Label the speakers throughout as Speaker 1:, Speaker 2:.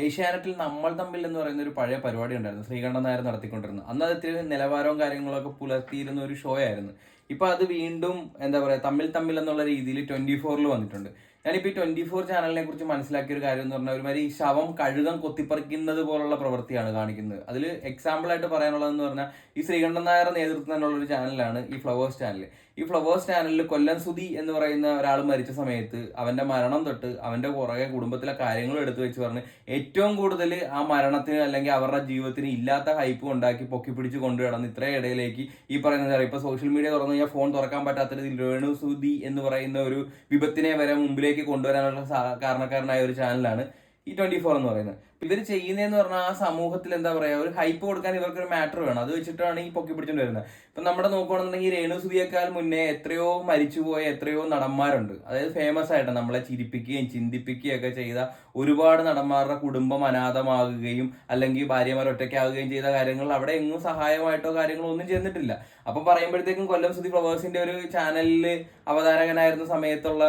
Speaker 1: ഏഷ്യാനെറ്റിൽ നമ്മൾ തമ്മിൽ എന്ന് പറയുന്ന ഒരു പഴയ പരിപാടി ഉണ്ടായിരുന്നു, ശ്രീകണ്ഠൻ നായർ നടത്തിക്കൊണ്ടിരുന്നത്. അന്ന് അത് ഇത്തിരി നിലവാരവും കാര്യങ്ങളൊക്കെ പുലർത്തിയിരുന്ന ഒരു ഷോ ആയിരുന്നു. ഇപ്പൊ അത് വീണ്ടും എന്താ പറയാ, തമ്മിൽ തമ്മിൽ എന്നുള്ള രീതിയിൽ 24-ൽ വന്നിട്ടുണ്ട്. ഞാനിപ്പോൾ ഈ 24 ചാനലിനെ കുറിച്ച് മനസ്സിലാക്കിയ ഒരു കാര്യം എന്ന് പറഞ്ഞാൽ, ഒരുമാതിരി ഈ ശവം കഴുകം കൊത്തിപ്പറിക്കുന്നത് പോലുള്ള പ്രവൃത്തിയാണ് കാണിക്കുന്നത്. അതിൽ എക്സാമ്പിൾ ആയിട്ട് പറയാനുള്ളതെന്ന് പറഞ്ഞാൽ, ഈ ശ്രീകണ്ഠൻ നായർ നേതൃത്വത്തിലുള്ള ഒരു ചാനലാണ് ഈ ഫ്ലവേഴ്സ് ചാനൽ. ഈ ഫ്ലവേഴ്സ് ചാനലിൽ കൊല്ലം സുധി എന്ന് പറയുന്ന ഒരാൾ മരിച്ച സമയത്ത് അവന്റെ മരണം തൊട്ട് അവന്റെ പുറകെ കുടുംബത്തിലെ കാര്യങ്ങൾ എടുത്തു വെച്ച് പറഞ്ഞ് ഏറ്റവും കൂടുതൽ ആ മരണത്തിന് അല്ലെങ്കിൽ അവരുടെ ജീവിതത്തിന് ഇല്ലാത്ത ഹൈപ്പ് ഉണ്ടാക്കി പൊക്കി പിടിച്ച് കൊണ്ടുകിടന്ന് ഇത്രയും ഇടയിലേക്ക് ഈ പറയുന്നത് ഇപ്പൊ സോഷ്യൽ മീഡിയ തുറന്നു കഴിഞ്ഞാൽ ഫോൺ തുറക്കാൻ പറ്റാത്ത രീതിയിൽ രേണു സുധി എന്ന് പറയുന്ന ഒരു വിപത്തിനെ വരെ മുമ്പിലേക്ക് കൊണ്ടുവരാനുള്ള കാരണക്കാരനായ ഒരു ചാനലാണ് ഈ 24 എന്ന് പറയുന്നത്. ഇവർ ചെയ്യുന്നതെന്ന് പറഞ്ഞാൽ ആ സമൂഹത്തിൽ എന്താ പറയാ, ഒരു ഹൈപ്പ് കൊടുക്കാൻ ഇവർക്കൊരു മാറ്റർ വേണം. അത് വെച്ചിട്ടാണ് ഈ പൊക്കി പിടിച്ചോണ്ട് വരുന്നത്. ഇപ്പൊ നമ്മുടെ നോക്കുകയാണെന്നുണ്ടെങ്കിൽ രേണു സുധിയേക്കാൾ മുന്നേ എത്രയോ മരിച്ചുപോയ എത്രയോ നടന്മാരുണ്ട്. അതായത് ഫേമസ് ആയിട്ട് നമ്മളെ ചിരിപ്പിക്കുകയും ചിന്തിപ്പിക്കുകയും ഒക്കെ ചെയ്ത ഒരുപാട് നടന്മാരുടെ കുടുംബം അനാഥമാകുകയും അല്ലെങ്കിൽ ഭാര്യമാർ ഒറ്റയ്ക്കാവുകയും ചെയ്ത കാര്യങ്ങൾ അവിടെ എങ്ങും സഹായമായിട്ടോ കാര്യങ്ങളോ ഒന്നും ചെന്നിട്ടില്ല. അപ്പൊ പറയുമ്പോഴത്തേക്കും കൊല്ലം സുധി ഫ്ലവേഴ്സിന്റെ ഒരു ചാനലിൽ അവതാരകനായിരുന്ന സമയത്തുള്ള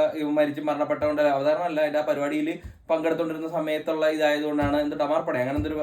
Speaker 1: മരണപ്പെട്ടതുകൊണ്ട്, അവതാരണമല്ല, അതിന്റെ ആ പരിപാടിയിൽ പങ്കെടുത്തുകൊണ്ടിരുന്ന സമയത്തുള്ള ഇതായതുകൊണ്ടാണ് ഡമാർപ്പട അങ്ങനെ എന്തൊരു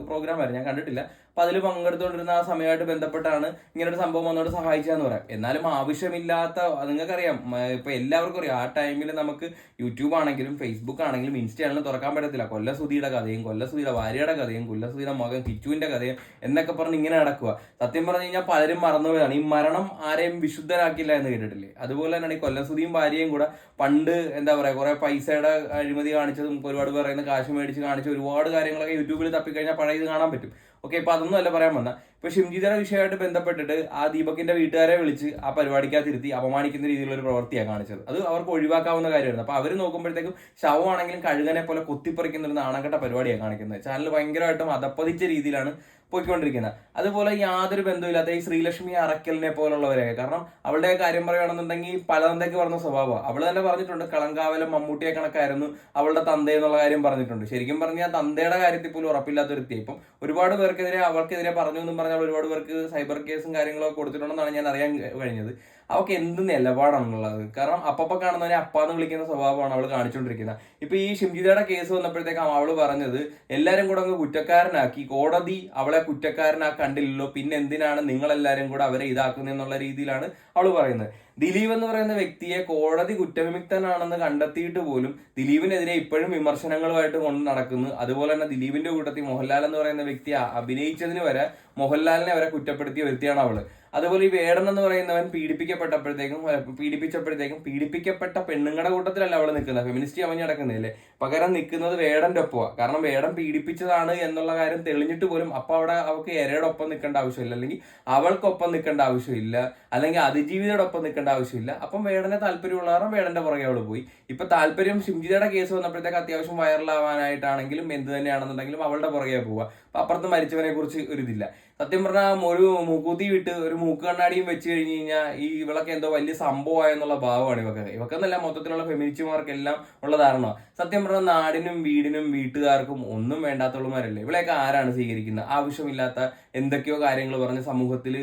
Speaker 1: പ്രോഗ്രാം ആയിരുന്നു, ഞാൻ കണ്ടിട്ടില്ല. അപ്പൊ അതിൽ പങ്കെടുത്തുകൊണ്ടിരുന്ന ആ സമയമായിട്ട് ബന്ധപ്പെട്ടാണ് ഇങ്ങനെ ഒരു സംഭവം വന്നോട് സഹായിച്ചാന്ന് പറയാം. എന്നാലും ആവശ്യമില്ലാത്ത, നിങ്ങൾക്കറിയാം, ഇപ്പൊ എല്ലാവർക്കും അറിയാം, ആ ടൈമിൽ നമുക്ക് യൂട്യൂബ് ആണെങ്കിലും ഫേസ്ബുക്ക് ആണെങ്കിലും ഇൻസ്റ്റ ആണെങ്കിലും തുറക്കാൻ പറ്റത്തില്ല. കൊല്ലസുധിയുടെ കഥയും കൊല്ലസുധിയുടെ ഭാര്യയുടെ കഥയും കൊല്ലസുധിയുടെ മകൻ കിച്ചുവിന്റെ കഥയും എന്നൊക്കെ പറഞ്ഞ് ഇങ്ങനെ നടക്കുക. സത്യം പറഞ്ഞു കഴിഞ്ഞാൽ പലരും മറന്നുപോയതാണ്. ഈ മരണം ആരെയും വിശുദ്ധരാക്കില്ല എന്ന് കേട്ടിട്ടില്ലേ? അതുപോലെ തന്നെയാണ് ഈ കൊല്ലസുധിയും ഭാര്യയും കൂടെ പണ്ട് എന്താ പറയാ, കുറെ പൈസയുടെ അഴിമതി കാണിച്ചതും ഒരുപാട് പറയുന്ന കാശ് മേടിച്ച് കാണിച്ച ഒരുപാട് കാര്യങ്ങളൊക്കെ യൂട്യൂബിൽ തപ്പിക്കഴിഞ്ഞാൽ പഴയ ഇത് കാണാൻ പറ്റും. ഓക്കെ, ഇപ്പൊ അതൊന്നും അല്ല പറയാൻ വന്ന. ഇപ്പൊ ഷിംജിതയുടെ വിഷയമായിട്ട് ബന്ധപ്പെട്ടിട്ട് ആ ദീപകിന്റെ വീട്ടുകാരെ വിളിച്ച് ആ പരിപാടിക്കകത്തിരുത്തി അപമാനിക്കുന്ന രീതിയിലുള്ള ഒരു പ്രവൃത്തിയാണ് കാണിച്ചത്. അത് അവർക്ക് ഒഴിവാക്കാവുന്ന കാര്യമായിരുന്നു. അപ്പൊ അവർ നോക്കുമ്പോഴത്തേക്കും ശവമാണെങ്കിലും കഴുകനെ പോലെ കൊത്തിപ്പറിക്കുന്ന ഒരു നാണക്കെട്ട പരിപാടിയാണ് കാണിക്കുന്നത്. ചാനൽ ഭയങ്കരമായിട്ടും അധപ്പതിച്ച രീതിയിലാണ് പോയിക്കൊണ്ടിരിക്കുന്നത്. അതുപോലെ യാതൊരു ബന്ധമില്ലാത്ത ഈ ശ്രീലക്ഷ്മി അറക്കലിനെ പോലുള്ളവരെയൊക്കെ, കാരണം അവളുടെ കാര്യം പറയുകയാണെന്നുണ്ടെങ്കിൽ പലതന്തയ്ക്ക് പറഞ്ഞ സ്വഭാവം. അവള് തന്നെ പറഞ്ഞിട്ടുണ്ട്, കളങ്കാവലം മമ്മൂട്ടിയെ കണക്കായിരുന്നു അവളുടെ തന്ത എന്നുള്ള കാര്യം പറഞ്ഞിട്ടുണ്ട്. ശരിക്കും പറഞ്ഞാൽ തന്തയുടെ കാര്യത്തിൽ പോലും ഉറപ്പില്ലാത്ത ഒരുത്തി. ഇപ്പം ഒരുപാട് പേർക്കെതിരെ അവൾക്കെതിരെ പറഞ്ഞു എന്നും പറഞ്ഞാൽ ഒരുപാട് പേർക്ക് സൈബർ കേസും കാര്യങ്ങളൊക്കെ കൊടുത്തിട്ടുണ്ടെന്നാണ് ഞാൻ അറിയാൻ കഴിഞ്ഞത്. അവൾക്ക് എന്ത് നിലപാടാണുള്ളത്. കാരണം അപ്പപ്പ കാണുന്നവനെ അപ്പാന്ന് വിളിക്കുന്ന സ്വഭാവമാണ് അവൾ കാണിച്ചുകൊണ്ടിരിക്കുന്നത്. ഇപ്പൊ ഈ ഷിംജിതയുടെ കേസ് വന്നപ്പോഴത്തേക്കും അവള് പറഞ്ഞത് എല്ലാരും കൂടെ അങ്ങ് കുറ്റക്കാരനാക്കി, കോടതി അവളെ കുറ്റക്കാരനാക്കണ്ടില്ലല്ലോ, പിന്നെ എന്തിനാണ് നിങ്ങളെല്ലാരും കൂടെ അവരെ ഇതാക്കുന്നതെന്നുള്ള രീതിയിലാണ് അവള് പറയുന്നത്. ദിലീപ് എന്ന് പറയുന്ന വ്യക്തിയെ കോടതി കുറ്റവിമുക്തനാണെന്ന് കണ്ടെത്തിയിട്ട് പോലും ദിലീപിനെതിരെ ഇപ്പോഴും വിമർശനങ്ങളുമായിട്ട് കൊണ്ട് നടക്കുന്നു. അതുപോലെ തന്നെ ദിലീപിന്റെ കൂട്ടത്തിൽ മോഹൻലാൽ എന്ന് പറയുന്ന വ്യക്തി അഭിനയിച്ചതിന് വരെ മോഹൻലാലിനെ വരെ കുറ്റപ്പെടുത്തിയ വ്യക്തിയാണ് അവള്. അതുപോലെ ഈ വേടൻ എന്ന് പറയുന്നവൻ പീഡിപ്പിച്ചപ്പോഴത്തേക്കും പീഡിപ്പിക്കപ്പെട്ട പെണ്ണുങ്ങളുടെ കൂട്ടത്തിലല്ല അവള് നിൽക്കുന്നത്, ഫെമിനിസ്റ്റ് അവഞ്ഞ് നടക്കുന്നില്ലേ, പകരം നിൽക്കുന്നത് വേടന്റെ ഒപ്പമാണ്. കാരണം വേടൻ പീഡിപ്പിച്ചതാണ് എന്നുള്ള കാര്യം തെളിഞ്ഞിട്ട് പോലും അപ്പൊ അവിടെ അവൾക്ക് എരയുടെ ഒപ്പം നിൽക്കേണ്ട ആവശ്യമില്ല, അല്ലെങ്കിൽ അവൾക്കൊപ്പം നിൽക്കേണ്ട ആവശ്യമില്ല, അല്ലെങ്കിൽ അതിജീവിതയുടെ ഒപ്പം നിൽക്കേണ്ട ആവശ്യമില്ല. അപ്പം വേടനെ താല്പര്യമുള്ളവരും വേടന്റെ പുറകെ അവള് പോയി. ഇപ്പൊ താല്പര്യം ഷിംജിതയുടെ കേസ് വന്നപ്പോഴത്തേക്ക് അത്യാവശ്യം വൈറലാവാനായിട്ടാണെങ്കിലും എന്ത് തന്നെയാണെന്നുണ്ടെങ്കിലും അവളുടെ പുറകെ പോവുക. അപ്പൊ അപ്പുറത്ത് മരിച്ചവനെ കുറിച്ച് ഒരു ഇതില്ല. സത്യം പറഞ്ഞാൽ ഒരു മൂക്കുത്തി വിട്ട് ഒരു മൂക്ക് കണ്ണാടിയും വെച്ച് കഴിഞ്ഞ് കഴിഞ്ഞാൽ ഈ ഇവളൊക്കെ എന്തോ വലിയ സംഭവമായെന്നുള്ള ഭാവമാണ് ഇവക്കെന്നല്ല മൊത്തത്തിലുള്ള ഫെമിനിസ്റ്റുമാർക്കെല്ലാം ഉള്ള ധാരണ. സത്യം പറഞ്ഞാൽ നാടിനും വീടിനും വീട്ടുകാർക്കും ഒന്നും വേണ്ടാത്തുള്ളമാരല്ലേ ഇവളെയൊക്കെ ആരാണ് സ്വീകരിക്കുന്നത്? ആവശ്യമില്ലാത്ത എന്തൊക്കെയോ കാര്യങ്ങൾ പറഞ്ഞ് സമൂഹത്തിൽ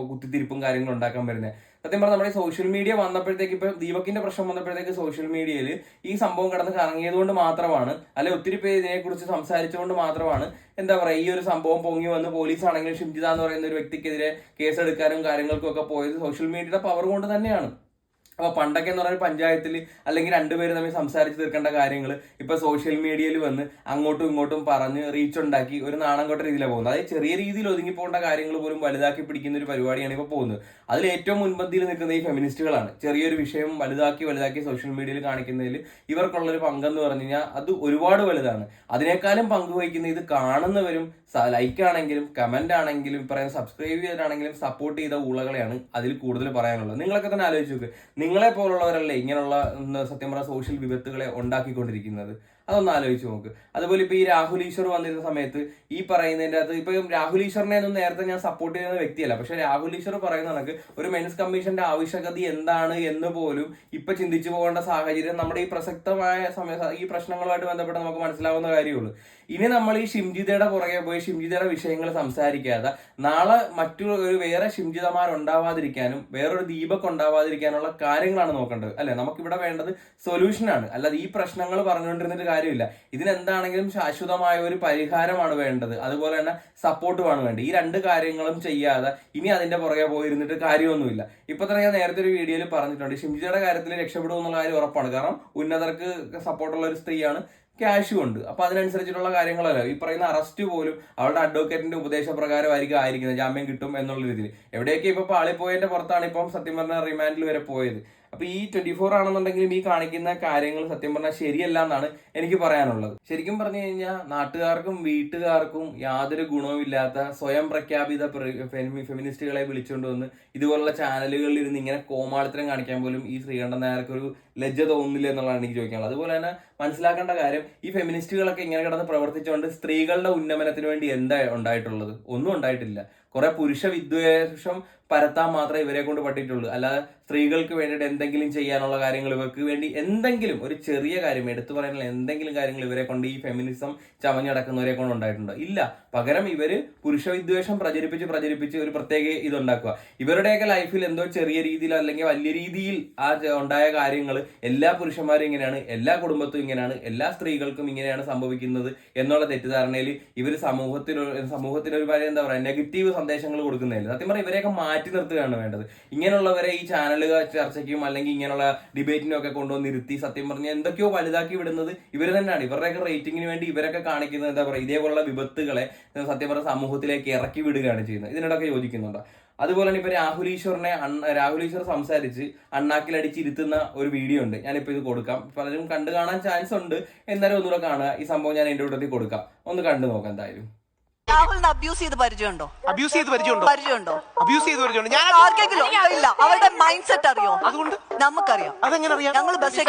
Speaker 1: കുത്തിത്തിരിപ്പും കാര്യങ്ങളും ഉണ്ടാക്കാൻ വരുന്നത്. സത്യം പറഞ്ഞാൽ നമ്മുടെ സോഷ്യൽ മീഡിയ വന്നപ്പോഴത്തേക്ക്, ഇപ്പൊ ദീപകിന്റെ പ്രശ്നം വന്നപ്പോഴത്തേക്ക് സോഷ്യൽ മീഡിയയിൽ ഈ സംഭവം കടന്ന് കറങ്ങിയത് കൊണ്ട് മാത്രമാണ്, അല്ലെ ഒത്തിരി പേര് ഇതിനെക്കുറിച്ച് സംസാരിച്ചുകൊണ്ട് മാത്രമാണ് എന്താ പറയാ, ഈ ഒരു സംഭവം പൊങ്ങി വന്ന് പോലീസ് ആണെങ്കിലും ഷിംജിത എന്ന് പറയുന്ന ഒരു വ്യക്തിക്കെതിരെ കേസെടുക്കാനും കാര്യങ്ങൾക്കും ഒക്കെ പോയത് സോഷ്യൽ മീഡിയയുടെ പവർ കൊണ്ട് തന്നെയാണ്. അപ്പൊ പണ്ടൊക്കെ എന്ന് പറഞ്ഞാൽ പഞ്ചായത്തിൽ അല്ലെങ്കിൽ രണ്ടുപേര് തമ്മിൽ സംസാരിച്ച് തീർക്കേണ്ട കാര്യങ്ങൾ ഇപ്പൊ സോഷ്യൽ മീഡിയയിൽ വന്ന് അങ്ങോട്ടും ഇങ്ങോട്ടും പറഞ്ഞ് റീച്ച് ഉണ്ടാക്കി ഒരു നാണം കൊട്ട രീതിയിലാണ് പോകുന്നത്. അതായത് ചെറിയ രീതിയിൽ ഒതുങ്ങി പോകേണ്ട കാര്യങ്ങൾ പോലും വലുതാക്കി പിടിക്കുന്ന ഒരു പരിപാടിയാണ് ഇപ്പോൾ പോകുന്നത്. അതിൽ ഏറ്റവും മുൻപന്തിയിൽ നിൽക്കുന്ന ഈ ഫെമിനിസ്റ്റുകളാണ്. ചെറിയൊരു വിഷയം വലുതാക്കി സോഷ്യൽ മീഡിയയിൽ കാണിക്കുന്നതിൽ ഇവർക്കുള്ളൊരു പങ്കെന്ന് പറഞ്ഞു കഴിഞ്ഞാൽ അത് ഒരുപാട് വലുതാണ്. അതിനേക്കാളും പങ്കുവഹിക്കുന്ന ഇത് കാണുന്നവരും ലൈക്ക് ആണെങ്കിലും കമന്റ് ആണെങ്കിലും പറയാൻ സബ്സ്ക്രൈബ് ചെയ്തിട്ടാണെങ്കിലും സപ്പോർട്ട് ചെയ്ത ഊളകളെയാണ് അതിൽ കൂടുതൽ പറയാനുള്ളത്. നിങ്ങളൊക്കെ തന്നെ ആലോചിച്ച് നോക്ക്, നിങ്ങളെ പോലുള്ളവരല്ലേ ഇങ്ങനെയുള്ള സത്യം പറഞ്ഞ സോഷ്യൽ വിപത്തുകളെ ഉണ്ടാക്കിക്കൊണ്ടിരിക്കുന്നത്? അതൊന്ന് ആലോചിച്ച് നോക്ക്. അതുപോലെ ഇപ്പൊ ഈ രാഹുൽ ഈശ്വർ വന്നിരുന്ന സമയത്ത് ഈ പറയുന്നതിന്റെ അകത്ത് ഇപ്പൊ രാഹുൽ ഈശ്വറിനെ ഒന്നും നേരത്തെ ഞാൻ സപ്പോർട്ട് ചെയ്യുന്ന വ്യക്തിയല്ല, പക്ഷെ രാഹുൽ ഈശ്വർ പറയുന്ന കണക്ക് ഒരു മെൻസ് കമ്മീഷന്റെ ആവശ്യകത എന്താണ് എന്ന് പോലും ഇപ്പൊ ചിന്തിച്ചു പോകേണ്ട സാഹചര്യം നമ്മുടെ ഈ പ്രസക്തമായ ഈ പ്രശ്നങ്ങളുമായിട്ട് ബന്ധപ്പെട്ട് നമുക്ക് മനസ്സിലാവുന്ന കാര്യമുള്ളൂ. ഇനി നമ്മൾ ഈ ഷിംജിതയുടെ പുറകെ പോയി ഷിംജിതയുടെ വിഷയങ്ങൾ സംസാരിക്കാതെ നാളെ ഒരു വേറെ ഷിംജിതമാരുണ്ടാവാതിരിക്കാനും വേറൊരു ദീപക് ഉണ്ടാവാതിരിക്കാനുള്ള കാര്യങ്ങളാണ് നോക്കേണ്ടത് അല്ലെ. നമുക്കിവിടെ വേണ്ടത് സൊല്യൂഷനാണ്, അല്ലാതെ ഈ പ്രശ്നങ്ങൾ പറഞ്ഞുകൊണ്ടിരുന്നിട്ട് കാര്യമില്ല. ഇതിനെന്താണെങ്കിലും ശാശ്വതമായ ഒരു പരിഹാരമാണ് വേണ്ടത്, അതുപോലെ തന്നെ സപ്പോർട്ടുമാണ് വേണ്ടത്. ഈ രണ്ട് കാര്യങ്ങളും ചെയ്യാതെ ഇനി അതിന്റെ പുറകെ പോയിരുന്നിട്ട് കാര്യമൊന്നുമില്ല. ഇപ്പൊ തന്നെ ഞാൻ നേരത്തെ ഒരു വീഡിയോയിൽ പറഞ്ഞിട്ടുണ്ട്, ഷിംജിതയുടെ കാര്യത്തിൽ രക്ഷപ്പെടും എന്നുള്ള കാര്യം ഉറപ്പാണ്. കാരണം ഉന്നതർക്ക് സപ്പോർട്ടുള്ള ഒരു സ്ത്രീയാണ്, ക്യാഷും ഉണ്ട്. അപ്പൊ അതിനനുസരിച്ചിട്ടുള്ള കാര്യങ്ങളല്ല ഈ പറയുന്ന അറസ്റ്റ് പോലും അവളുടെ അഡ്വക്കേറ്റിന്റെ ഉപദേശപ്രകാരമായിരിക്കും ആയിരിക്കുന്നത്, ജാമ്യം കിട്ടും എന്നുള്ള രീതിയിൽ. എവിടെയൊക്കെ ഇപ്പൊ പാളിപ്പോയതിന്റെ പുറത്താണ് ഇപ്പം സത്യം പറഞ്ഞ റിമാൻഡിൽ വരെ പോയത്. അപ്പൊ ഈ 24 ആണെന്നുണ്ടെങ്കിലും ഈ കാണിക്കുന്ന കാര്യങ്ങൾ സത്യം പറഞ്ഞാൽ ശരിയല്ല എന്നാണ് എനിക്ക് പറയാനുള്ളത്. ശരിക്കും പറഞ്ഞു കഴിഞ്ഞാൽ നാട്ടുകാർക്കും വീട്ടുകാർക്കും യാതൊരു ഗുണവുമില്ലാത്ത സ്വയം പ്രഖ്യാപിത ഫെമിനിസ്റ്റുകളെ വിളിച്ചുകൊണ്ട് വന്ന് ഇതുപോലുള്ള ചാനലുകളിൽ ഇരുന്ന് ഇങ്ങനെ കോമാളിത്തരം കാണിക്കാൻ പോലും ഈ ശ്രീകണ്ഠൻ നായർക്ക് ഒരു ലജ്ജ തോന്നുന്നില്ല എന്നുള്ളതാണ് എനിക്ക് ചോദിക്കാനുള്ളത്. അതുപോലെ തന്നെ മനസ്സിലാക്കേണ്ട കാര്യം, ഈ ഫെമിനിസ്റ്റുകളൊക്കെ ഇങ്ങനെ കിടന്ന് പ്രവർത്തിച്ചുകൊണ്ട് സ്ത്രീകളുടെ ഉന്നമനത്തിന് വേണ്ടി എന്താ ഉണ്ടായിട്ടുള്ളത്? ഒന്നും ഉണ്ടായിട്ടില്ല. കുറെ പുരുഷ വിദ്വേഷം പരത്താൻ മാത്രമേ ഇവരെ കൊണ്ട് പറ്റിയിട്ടുള്ളൂ. അല്ലാതെ സ്ത്രീകൾക്ക് വേണ്ടിയിട്ട് എന്തെങ്കിലും ചെയ്യാനുള്ള കാര്യങ്ങൾ, ഇവർക്ക് വേണ്ടി എന്തെങ്കിലും ഒരു ചെറിയ കാര്യം എടുത്തു പറയാനുള്ള എന്തെങ്കിലും കാര്യങ്ങൾ ഇവരെ കൊണ്ട് ഈ ഫെമിനിസം ചമഞ്ഞടക്കുന്നവരെ കൊണ്ട് ഉണ്ടായിട്ടുണ്ടോ? ഇല്ല. പകരം ഇവര് പുരുഷ വിദ്വേഷം പ്രചരിപ്പിച്ച് ഒരു പ്രത്യേക ഇതുണ്ടാക്കുക. ഇവരുടെയൊക്കെ ലൈഫിൽ എന്തോ ചെറിയ രീതിയിൽ അല്ലെങ്കിൽ വലിയ രീതിയിൽ ആ ഉണ്ടായ കാര്യങ്ങൾ എല്ലാ പുരുഷന്മാരും ഇങ്ങനെയാണ്, എല്ലാ കുടുംബത്തും ഇങ്ങനെയാണ്, എല്ലാ സ്ത്രീകൾക്കും ഇങ്ങനെയാണ് സംഭവിക്കുന്നത് എന്നുള്ള തെറ്റിദ്ധാരണയിൽ ഇവർ സമൂഹത്തിന് ഒരു എന്താ പറയുക നെഗറ്റീവ് സന്ദേശങ്ങൾ കൊടുക്കുന്നില്ല. സത്യം പറഞ്ഞാൽ ഇവരെയൊക്കെ മാറ്റി നിർത്തുകയാണ് വേണ്ടത്. ഇങ്ങനെയുള്ളവരെ ഈ ചാനലുകൾ ചർച്ചയ്ക്കും അല്ലെങ്കിൽ ഇങ്ങനെയുള്ള ഡിബേറ്റിനും ഒക്കെ കൊണ്ടുവന്നിരുത്തി സത്യം പറഞ്ഞാൽ എന്തൊക്കെയോ വലുതാക്കി വിടുന്നത് ഇവർ തന്നെയാണ്. ഇവരുടെയൊക്കെ റേറ്റിംഗിന് വേണ്ടി ഇവരൊക്കെ കാണിക്കുന്നത് എന്താ പറയുക ഇതേപോലുള്ള വിപത്തുകളെ സത്യം പറഞ്ഞ സമൂഹത്തിലേക്ക് ഇറക്കി വിടുകയാണ് ചെയ്യുന്നത്. ഇതിനോടൊക്കെ യോജിക്കുന്നുണ്ടോ? അതുപോലെ തന്നെ ഇപ്പൊ രാഹുൽ ഈശ്വർ സംസാരിച്ച് അണ്ണാക്കിലടിച്ചിരുത്തുന്ന ഒരു വീഡിയോ ഉണ്ട്. ഞാനിപ്പോ ഇത് കൊടുക്കാം, പലരും കണ്ടു കാണാൻ ചാൻസ് ഉണ്ട്, എന്നാലും ഒന്നുകൂടെ കാണുക. ഈ സംഭവം ഞാൻ എന്റെ കൂട്ടത്തിൽ കൊടുക്കാം, ഒന്ന് കണ്ടു നോക്കാം. എന്തായാലും
Speaker 2: രാഹുലിനെ അബ്യൂസ് ചെയ്ത് പരിചയമുണ്ടോ?
Speaker 3: അബ്യൂസ് ചെയ്ത് പരിചയമുണ്ടോ?
Speaker 2: ഞാൻ ആർക്കെങ്കിലും ഇല്ല. അവരുടെ മൈൻഡ് സെറ്റ് അറിയോ?
Speaker 3: അതുകൊണ്ട്
Speaker 2: നമുക്കറിയാം.
Speaker 3: അതെങ്ങനെ അറിയാം?
Speaker 2: ഞങ്ങൾ ബസ്സിൽ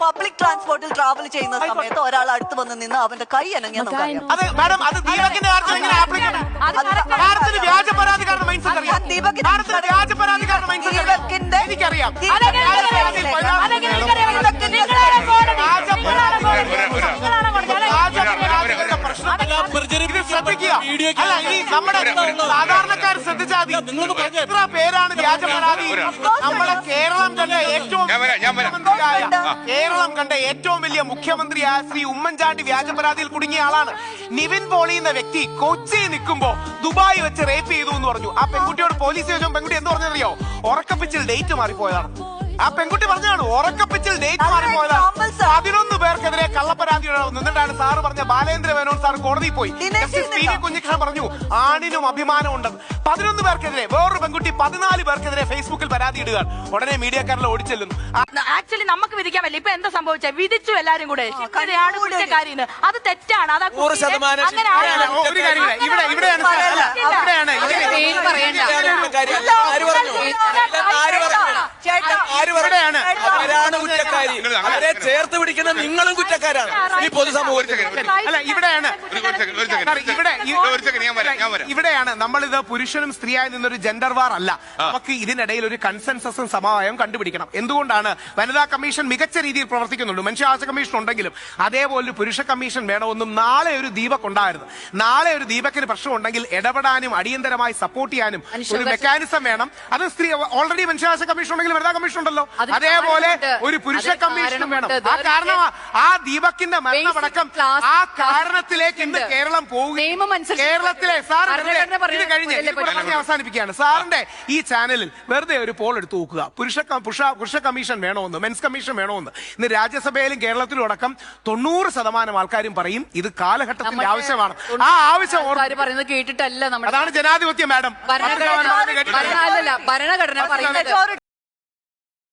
Speaker 2: പബ്ലിക് ട്രാൻസ്പോർട്ടിൽ ട്രാവൽ ചെയ്യുന്ന സമയത്ത് ഒരാൾ അടുത്ത് വന്ന് നിന്ന് അവന്റെ കൈ അനങ്ങിയാൽ നമുക്കറിയാം.
Speaker 3: സാധാരണക്കാർ ശ്രദ്ധിച്ചാൽ എത്ര പേരാണ് വ്യാജ പരാതി. നമ്മളെ കേരളം കണ്ട ഏറ്റവും വലിയ മുഖ്യമന്ത്രിയായ ശ്രീ ഉമ്മൻചാണ്ടി വ്യാജ പരാതിയിൽ കുടുങ്ങിയ ആളാണ്. നിവിൻ പോളി എന്ന വ്യക്തി കൊച്ചി നിൽക്കുമ്പോ ദുബായ് വെച്ച് റേപ്പ് ചെയ്തു എന്ന് പറഞ്ഞു. ആ പെൺകുട്ടിയോട് പോലീസ് ചോദിച്ചോ പെൺകുട്ടി എന്ത് പറഞ്ഞറിയോ? ഉറക്കപ്പിച്ചിൽ ഡേറ്റ് മാറിപ്പോയതാണ്. ആ പെൺകുട്ടി പറഞ്ഞാണ് ഉറക്കപ്പിച്ചിൽ ഡേറ്റ് മാറിപ്പോയതാണ്. 11 പേർക്കെതിരെ കള്ളപ്പരാതി നിന്നിട്ടാണ് സാറ് പറഞ്ഞ ബാലേന്ദ്ര മേനോൻ സാർ കോടതിയിൽ പോയി. കുഞ്ഞികൃഷ്ണൻ പറഞ്ഞു ആണിനും അഭിമാനം ഉണ്ടെന്ന്. 11 പേർക്കെതിരെ വേറൊരു പെൺകുട്ടി 14 പേർക്കെതിരെ ഫേസ്ബുക്കിൽ പരാതി ഇടുകയാണ്. ഉടനെ മീഡിയക്കാരിൽ ഓടിച്ചെല്ലുന്നു.
Speaker 4: ആക്ച്വലി നമുക്ക് വിധിക്കാൻ പറ്റില്ല. ഇപ്പൊ എന്താ സംഭവിച്ചത്? വിധിച്ചു എല്ലാരും കൂടെ. അത് തെറ്റാണ്.
Speaker 3: ഒരു കാര്യമില്ല. ഇവിടെയാണ്
Speaker 5: അവരാണ് കുറ്റക്കാരി. അവരെ ചേർത്ത് പിടിക്കുന്ന നിങ്ങളും കുറ്റക്കാരാണ് ഈ പൊതുസമൂഹത്തിൽ.
Speaker 3: അല്ല ഇവിടെയാണ് നമ്മളിത് പുരുഷനും സ്ത്രീയായി നിന്നൊരു ജെൻഡർ വാർ അല്ല. നമുക്ക് ഇതിനിടയിൽ ഒരു കൺസെൻസസും സമവായം കണ്ടുപിടിക്കണം. എന്തുകൊണ്ടാണ് വനിതാ കമ്മീഷൻ മികച്ച രീതിയിൽ പ്രവർത്തിക്കുന്നുണ്ട്, മനുഷ്യാവകാശ കമ്മീഷൻ ഉണ്ടെങ്കിലും അതേപോലെ പുരുഷ കമ്മീഷൻ വേണമെന്നും നാളെ ഒരു ദീപക് ഉണ്ടായിരുന്നു. നാളെ ഒരു ദീപകിന് പ്രശ്നമുണ്ടെങ്കിൽ ഇടപെടാനും അടിയന്തരമായി സപ്പോർട്ട് ചെയ്യാനും ഒരു മെക്കാനിസം വേണം. അത് സ്ത്രീ ഓൾറെഡി മനുഷ്യാവകാശ കമ്മീഷൻ ഉണ്ടെങ്കിൽ വനിതാ കമ്മീഷൻ ഉണ്ടല്ലോ, അതേപോലെ ഒരു പുരുഷ കമ്മീഷനും വേണം. ആ കാരണം ആ ദീപകിന്റെ മരണമടക്കം ആ കാരണത്തിലേക്ക് ഇന്ന് കേരളം പോവുകയും കേരളത്തിലെ സാർ ഇത് കഴിഞ്ഞ് അവസാനിപ്പിക്കുകയാണ്. സാറിന്റെ ഈ ചാനലിൽ വെറുതെ ഒരു പോൾ എടുത്തു നോക്കുക, പുരുഷ കമ്മീഷൻ വേണമെന്ന്, മെൻസ് കമ്മീഷൻ വേണമെന്ന്. ഇന്ന് രാജ്യസഭയിലും കേരളത്തിലും അടക്കം 90% ആൾക്കാരും പറയും ഇത് കാലഘട്ടത്തിന്റെ ആവശ്യമാണ്. ആ ആവശ്യം പറയുന്നത് കേട്ടിട്ടല്ല. അതാണ് ജനാധിപത്യം മാഡം.
Speaker 4: ഭരണഘടന